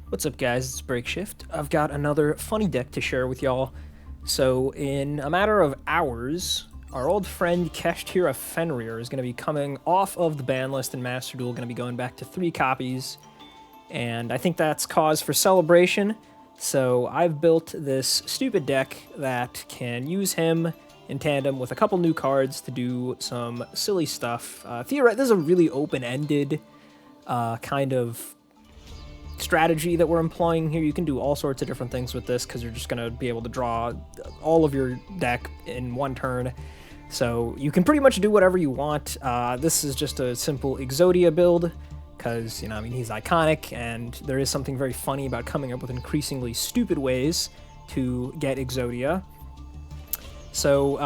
What's up, guys? It's Breakshift. I've got another funny deck to share with y'all. So, in a matter of hours, our old friend Keshtira Fenrir is going to be coming off of the ban list in Master Duel, going to be going back to 3 copies, and I think that's cause for celebration. So, I've built this stupid deck that can use him in tandem with a couple new cards to do some silly stuff. Theoretically, this is a really open-ended kind of strategy that we're employing here. You can do all sorts of different things with this because you're just going to be able to draw all of your deck in one turn. So you can pretty much do whatever you want. This is just a simple Exodia build because, he's iconic, and there is something very funny about coming up with increasingly stupid ways to get Exodia. So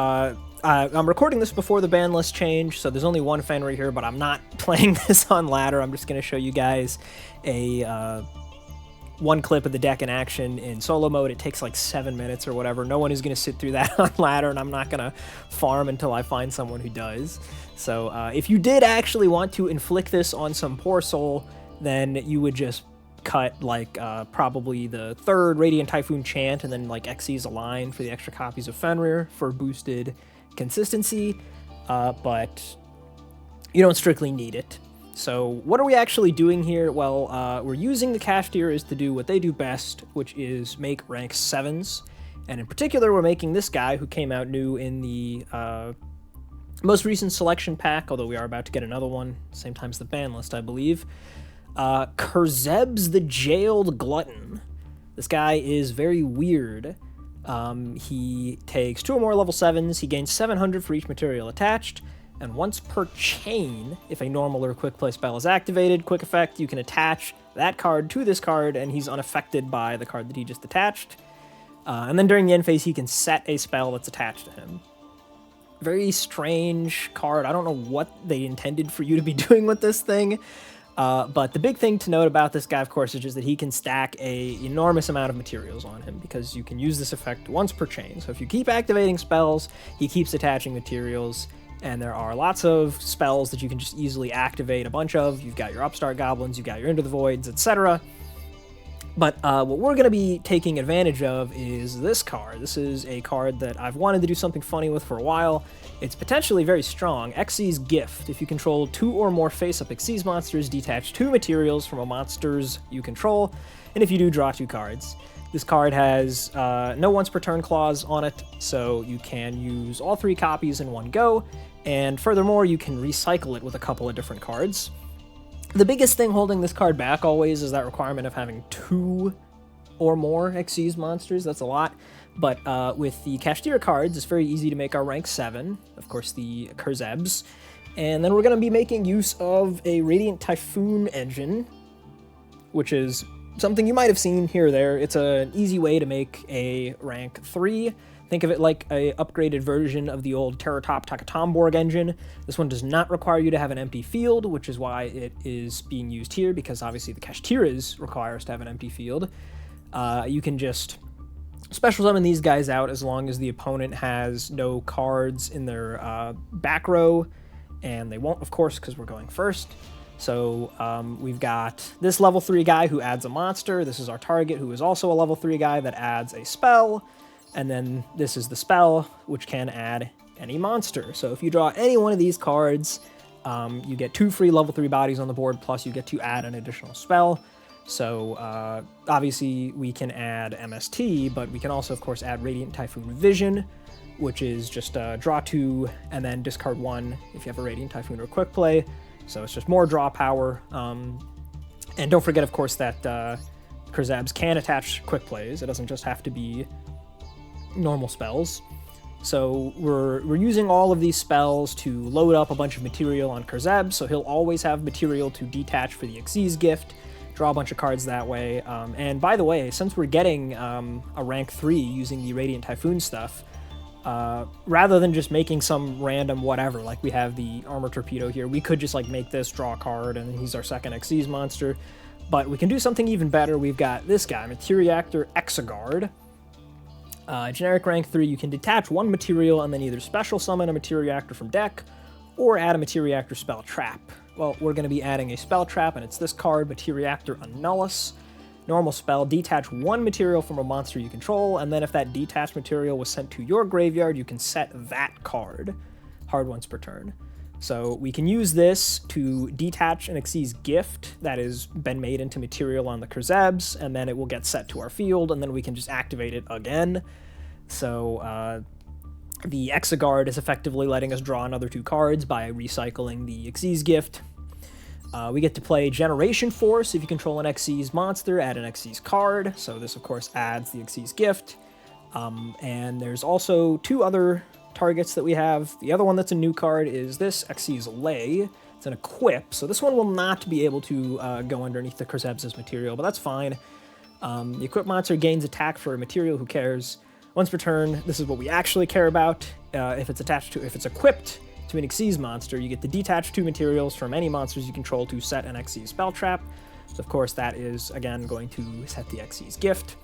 I'm recording this before the ban list change, so there's only one Fenrir here, but I'm not playing this on ladder. I'm just going to show you guys a one clip of the deck in action in solo mode. It takes like 7 minutes or whatever. No one is going to sit through that on ladder, and I'm not going to farm until I find someone who does. So if you did actually want to inflict this on some poor soul, then you would just cut probably the 3rd Radiant Typhoon Chant and then like Xyz Align for the extra copies of Fenrir for boosted consistency, but you don't strictly need it. So what are we actually doing here? Well, we're using the Kashthirs to do what they do best, which is make rank 7s. And in particular, we're making this guy who came out new in the most recent selection pack, although we are about to get another one, same time as the ban list, I believe. Kurzeb's the Jailed Glutton. This guy is very weird. He takes 2 or more level 7s, he gains 700 for each material attached, and once per chain, if a normal or quick play spell is activated, quick effect, you can attach that card to this card, and he's unaffected by the card that he just attached. And then during the end phase, he can set a spell that's attached to him. Very strange card. I don't know what they intended for you to be doing with this thing. But the big thing to note about this guy, of course, is just that he can stack a enormous amount of materials on him because you can use this effect once per chain. So if you keep activating spells, he keeps attaching materials, and there are lots of spells that you can just easily activate a bunch of. You've got your Upstart Goblins, you've got your Into the Voids, etc. But what we're going to be taking advantage of is this card. This is a card that I've wanted to do something funny with for a while. It's potentially very strong. Xyz Gift. If you control 2 or more face-up Xyz monsters, detach 2 materials from a monster's you control, and if you do, draw 2 cards. This card has no once per turn clause on it, so you can use all 3 copies in one go, and furthermore, you can recycle it with a couple of different cards. The biggest thing holding this card back always is that requirement of having 2 or more Xyz monsters. That's a lot. But with the Kashtira cards, it's very easy to make our rank 7. Of course, the Kurzebs. And then we're going to be making use of a Radiant Typhoon engine, which is something you might have seen here or there. It's an easy way to make a rank 3. Think of it like a upgraded version of the old Terratop Takatomborg engine. This one does not require you to have an empty field, which is why it is being used here, because obviously the Kashtiras require us to have an empty field. You can just special summon these guys out as long as the opponent has no cards in their back row, and they won't, of course, because we're going first. So we've got this level 3 guy who adds a monster. This is our target, who is also a level 3 guy that adds a spell. And then this is the spell, which can add any monster. So if you draw any one of these cards, you get 2 free level 3 bodies on the board, plus you get to add an additional spell. So obviously we can add MST, but we can also, of course, add Radiant Typhoon Vision, which is just draw 2 and then discard 1 if you have a Radiant Typhoon or Quick Play. So it's just more draw power. And don't forget, of course, that Kurzebs can attach Quick Plays. It doesn't just have to be normal spells. So we're using all of these spells to load up a bunch of material on Kurzeb, so he'll always have material to detach for the Xyz Gift, draw a bunch of cards that way. And by the way, since we're getting a rank 3 using the Radiant Typhoon stuff, rather than just making some random whatever, like we have the Armor Torpedo here, we could just like make this, draw a card, and he's our second Xyz monster. But we can do something even better. We've got this guy, Materiactor Exoguard. Generic rank 3, you can detach 1 material and then either special summon a Materiactor from deck or add a Materiactor spell trap. Well, we're going to be adding a spell trap, and it's this card, Materiactor Annulus. normal spell, detach one material from a monster you control, and then if that detached material was sent to your graveyard, you can set that card. Hard once per turn. So we can use this to detach an Xyz's gift that has been made into material on the Kurzebs, and then it will get set to our field, and then we can just activate it again. So the Exoguard is effectively letting us draw another 2 cards by recycling the Xyz's gift. We get to play Generation Force. If you control an Xyz monster, add an Xyz card. So this, of course, adds the Xyz gift. And there's also 2 other targets that we have. The other one that's a new card is this Xyz Lay. It's an equip, so this one will not be able to go underneath the Kurzebs' material, but that's fine. The equip monster gains attack for a material, who cares? Once per turn, this is what we actually care about. If it's equipped to an Xyz monster, you get to detach 2 materials from any monsters you control to set an Xyz spell trap. So of course that is, again, going to set the Xyz gift.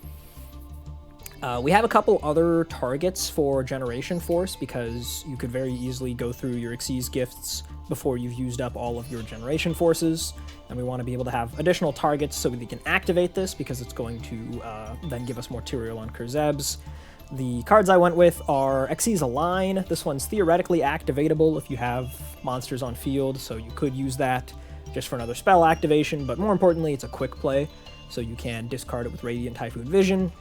We have a couple other targets for Generation Force, because you could very easily go through your Xyz gifts before you've used up all of your Generation Forces, and we want to be able to have additional targets so we can activate this, because it's going to then give us more material on Kurzebs. The cards I went with are Xyz Align. This one's theoretically activatable if you have monsters on field, so you could use that just for another spell activation, but more importantly, it's a quick play, so you can discard it with Radiant Typhoon Vision.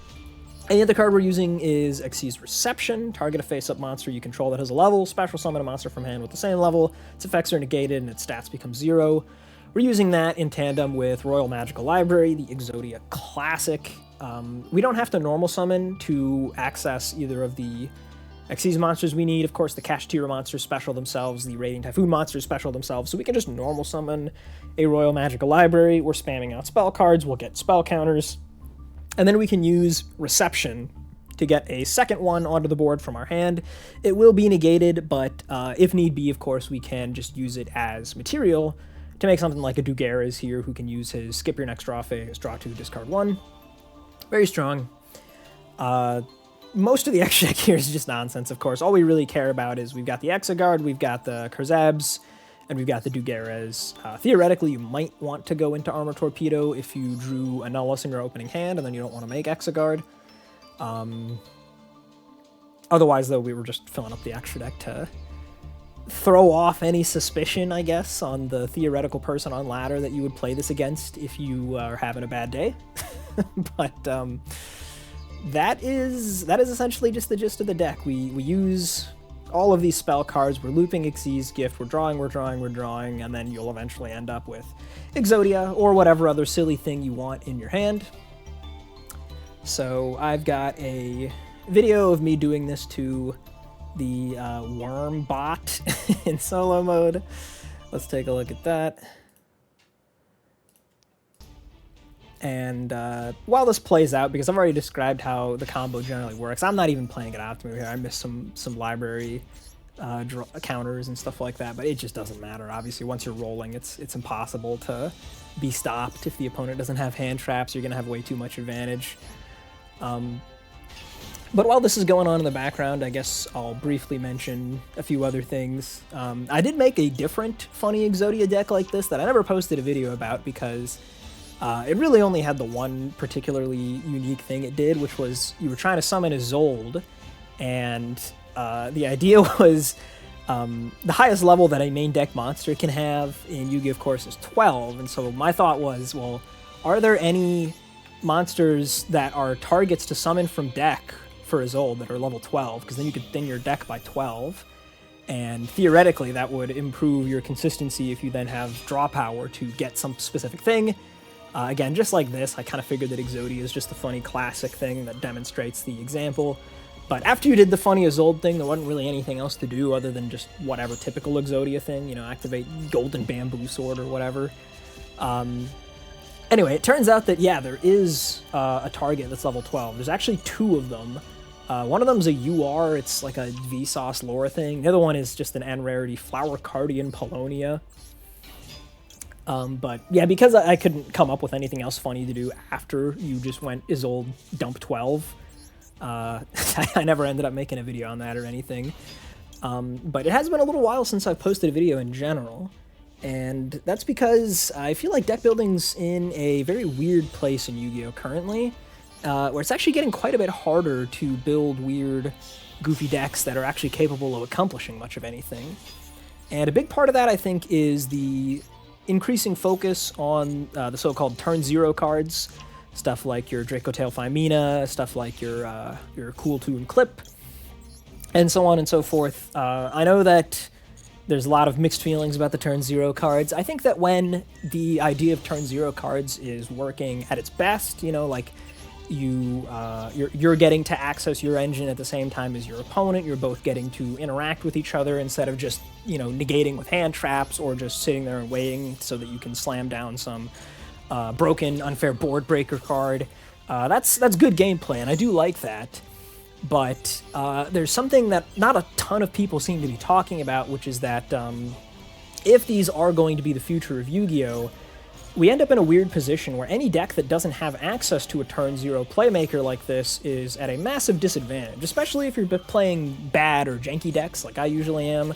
And the other card we're using is Xyz Reception. Target a face-up monster you control that has a level, special summon a monster from hand with the same level, its effects are negated, and its stats become 0. We're using that in tandem with Royal Magical Library, the Exodia Classic. We don't have to normal summon to access either of the Xyz monsters we need. Of course, the Kashtira monsters special themselves, the Radiant Typhoon monsters special themselves, so we can just normal summon a Royal Magical Library. We're spamming out spell cards, we'll get spell counters, and then we can use Reception to get a second one onto the board from our hand. It will be negated, but if need be, of course, we can just use it as material to make something like a Dugares here, who can use his skip your next draw phase, draw 2, discard 1. Very strong. Most of the extra deck here is just nonsense, of course. All we really care about is we've got the Exoguard, we've got the Kurzebs, and we've got the Dugares. Theoretically, you might want to go into Armor Torpedo if you drew a Nullus in your opening hand, and then you don't want to make Exoguard. Otherwise, though, we were just filling up the extra deck to throw off any suspicion, I guess, on the theoretical person on ladder that you would play this against if you are having a bad day. But that is essentially just the gist of the deck. We use all of these spell cards, we're looping Xyz's gift, we're drawing, and then you'll eventually end up with Exodia or whatever other silly thing you want in your hand. So I've got a video of me doing this to the worm bot in solo mode. Let's take a look at that. And while this plays out, because I've already described how the combo generally works, I'm not even playing it optimally here. I missed some library counters and stuff like that, but it just doesn't matter. Obviously, once you're rolling, it's impossible to be stopped. If the opponent doesn't have hand traps, you're going to have way too much advantage. But while this is going on in the background, I guess I'll briefly mention a few other things. I did make a different funny Exodia deck like this that I never posted a video about, because it really only had the one particularly unique thing it did, which was you were trying to summon a Zold, and the idea was the highest level that a main deck monster can have in Yu-Gi-Oh! Of course, is 12, and so my thought was, well, are there any monsters that are targets to summon from deck for a Zold that are level 12? Because then you could thin your deck by 12, and theoretically that would improve your consistency if you then have draw power to get some specific thing. Again, just like this, I kind of figured that Exodia is just a funny classic thing that demonstrates the example. But after you did the funny Isolde thing, there wasn't really anything else to do other than just whatever typical Exodia thing, you know, activate Golden Bamboo Sword or whatever. Anyway, it turns out that, yeah, there is a target that's level 12. There's actually 2 of them. One of them's a UR, it's like a Vsauce lore thing. The other one is just an N rarity, Flower Cardian Polonia. But yeah, because I couldn't come up with anything else funny to do after you just went Isolde dump 12, I never ended up making a video on that or anything. But it has been a little while since I've posted a video in general, And that's because I feel like deck building's in a very weird place in Yu-Gi-Oh! Currently, where it's actually getting quite a bit harder to build weird, goofy decks that are actually capable of accomplishing much of anything. And a big part of that, I think, is the increasing focus on the so-called turn zero cards, stuff like your Dracotail Phimina, stuff like your Cool Toon Clip, and so on and so forth. I know that there's a lot of mixed feelings about the turn zero cards. I think that when the idea of turn zero cards is working at its best, you know, like you're getting to access your engine at the same time as your opponent. You're both getting to interact with each other instead of just, you know, negating with hand traps or just sitting there and waiting so that you can slam down some broken, unfair board breaker card. That's good gameplay, and I do like that. But there's something that not a ton of people seem to be talking about, which is that if these are going to be the future of Yu-Gi-Oh!, we end up in a weird position where any deck that doesn't have access to a turn zero playmaker like this is at a massive disadvantage, especially if you're playing bad or janky decks like I usually am.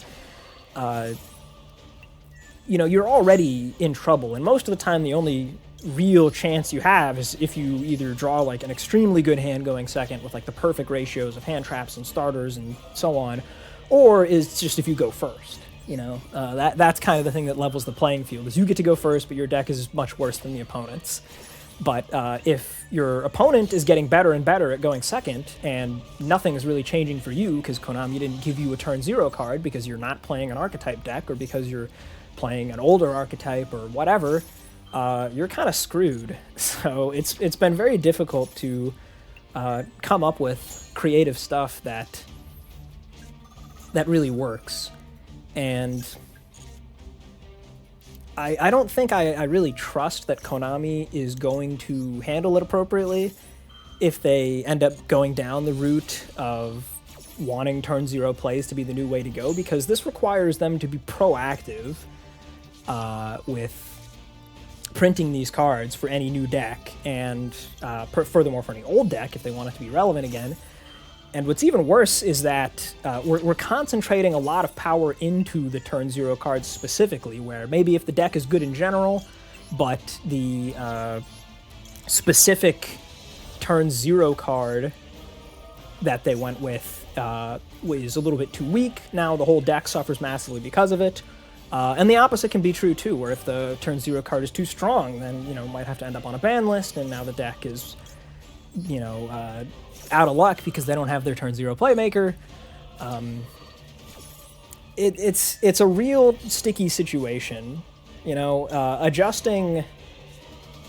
You know, you're already in trouble, and most of the time the only real chance you have is if you either draw like an extremely good hand going second with like the perfect ratios of hand traps and starters and so on, or is just if you go first. You know, that's kind of the thing that levels the playing field, is you get to go first, but your deck is much worse than the opponent's. But if your opponent is getting better and better at going second, and nothing is really changing for you because Konami didn't give you a turn zero card because you're not playing an archetype deck or because you're playing an older archetype or whatever, you're kind of screwed. So it's been very difficult to come up with creative stuff that really works. And I don't think I really trust that Konami is going to handle it appropriately if they end up going down the route of wanting turn zero plays to be the new way to go, because this requires them to be proactive with printing these cards for any new deck, and furthermore for any old deck if they want it to be relevant again. And what's even worse is that we're concentrating a lot of power into the turn zero cards specifically, where maybe if the deck is good in general, but the specific turn zero card that they went with is a little bit too weak, now the whole deck suffers massively because of it. And the opposite can be true too, where if the turn zero card is too strong, then, you know, might have to end up on a ban list, and now the deck is, you know, out of luck because they don't have their turn zero playmaker. It's a real sticky situation, you know. Adjusting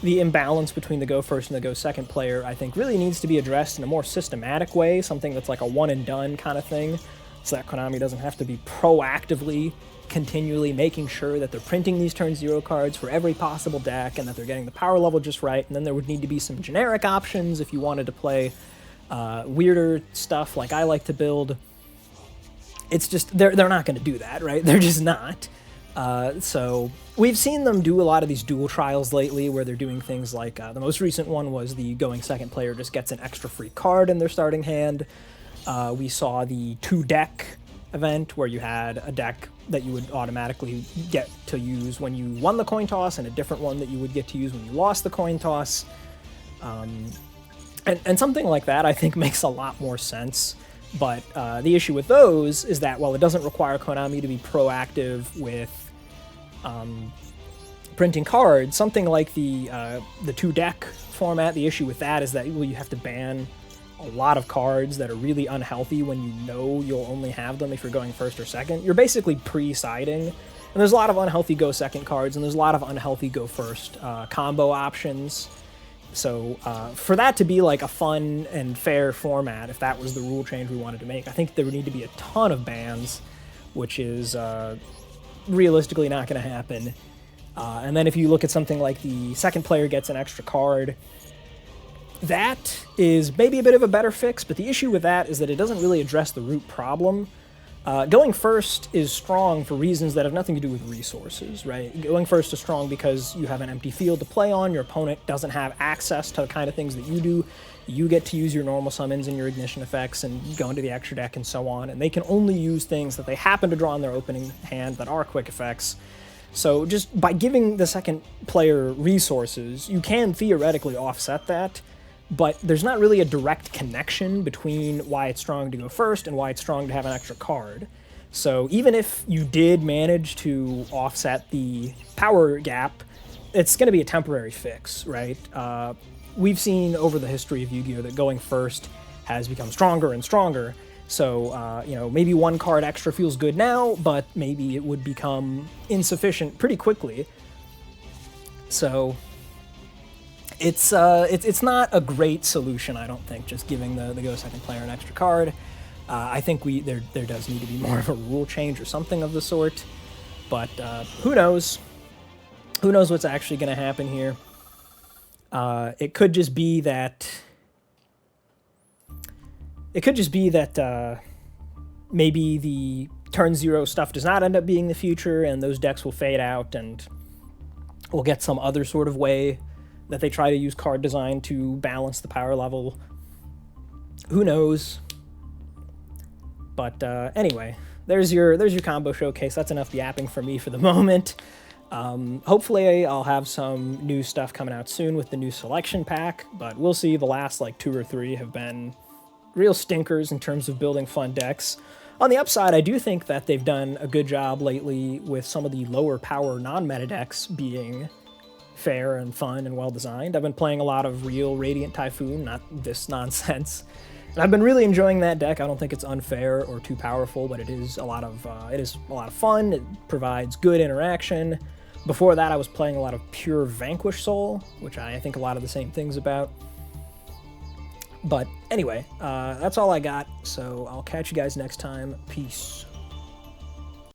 the imbalance between the go first and the go second player, I think, really needs to be addressed in a more systematic way, something that's like a one and done kind of thing, so that Konami doesn't have to be proactively continually making sure that they're printing these turn zero cards for every possible deck and that they're getting the power level just right. And then there would need to be some generic options if you wanted to play weirder stuff like I like to build. It's just, they're not going to do that, right? They're just not. So we've seen them do a lot of these duel trials lately where they're doing things like, the most recent one was the going second player just gets an extra free card in their starting hand. We saw the 2-deck event where you had a deck that you would automatically get to use when you won the coin toss and a different one that you would get to use when you lost the coin toss. And something like that, I think, makes a lot more sense. But the issue with those is that while it doesn't require Konami to be proactive with printing cards, something like the 2-deck format, the issue with that is that, well, you have to ban a lot of cards that are really unhealthy when you know you'll only have them if you're going first or second. You're basically pre-siding, and there's a lot of unhealthy go second cards, and there's a lot of unhealthy go first combo options. So for that to be like a fun and fair format, if that was the rule change we wanted to make, I think there would need to be a ton of bans, which is realistically not going to happen. And then if you look at something like the second player gets an extra card, that is maybe a bit of a better fix, but the issue with that is that it doesn't really address the root problem. Going first is strong for reasons that have nothing to do with resources, right? Going first is strong because you have an empty field to play on, your opponent doesn't have access to the kind of things that you do, you get to use your normal summons and your ignition effects and go into the extra deck and so on, and they can only use things that they happen to draw in their opening hand that are quick effects. So just by giving the second player resources, you can theoretically offset that, but there's not really a direct connection between why it's strong to go first and why it's strong to have an extra card. So even if you did manage to offset the power gap, it's going to be a temporary fix, right? We've seen over the history of Yu-Gi-Oh! That going first has become stronger and stronger. So, you know, maybe one card extra feels good now, but maybe it would become insufficient pretty quickly. So, it's not a great solution, I don't think, just giving the go second player an extra card. I think there does need to be more of a rule change or something of the sort. But who knows? Who knows what's actually going to happen here? It could just be that... maybe the turn 0 stuff does not end up being the future, and those decks will fade out, and we'll get some other sort of way that they try to use card design to balance the power level. Who knows? But anyway, there's your combo showcase. That's enough yapping for me for the moment. Hopefully I'll have some new stuff coming out soon with the new selection pack, but we'll see. The last like 2 or 3 have been real stinkers in terms of building fun decks. On the upside, I do think that they've done a good job lately with some of the lower power non-meta decks being fair and fun and well designed. I've been playing a lot of real Radiant Typhoon, not this nonsense. And I've been really enjoying that deck. I don't think it's unfair or too powerful, but it is a lot of fun. It provides good interaction. Before that, I was playing a lot of pure Vanquish Soul, which I think a lot of the same things about. But anyway, that's all I got, so I'll catch you guys next time. Peace.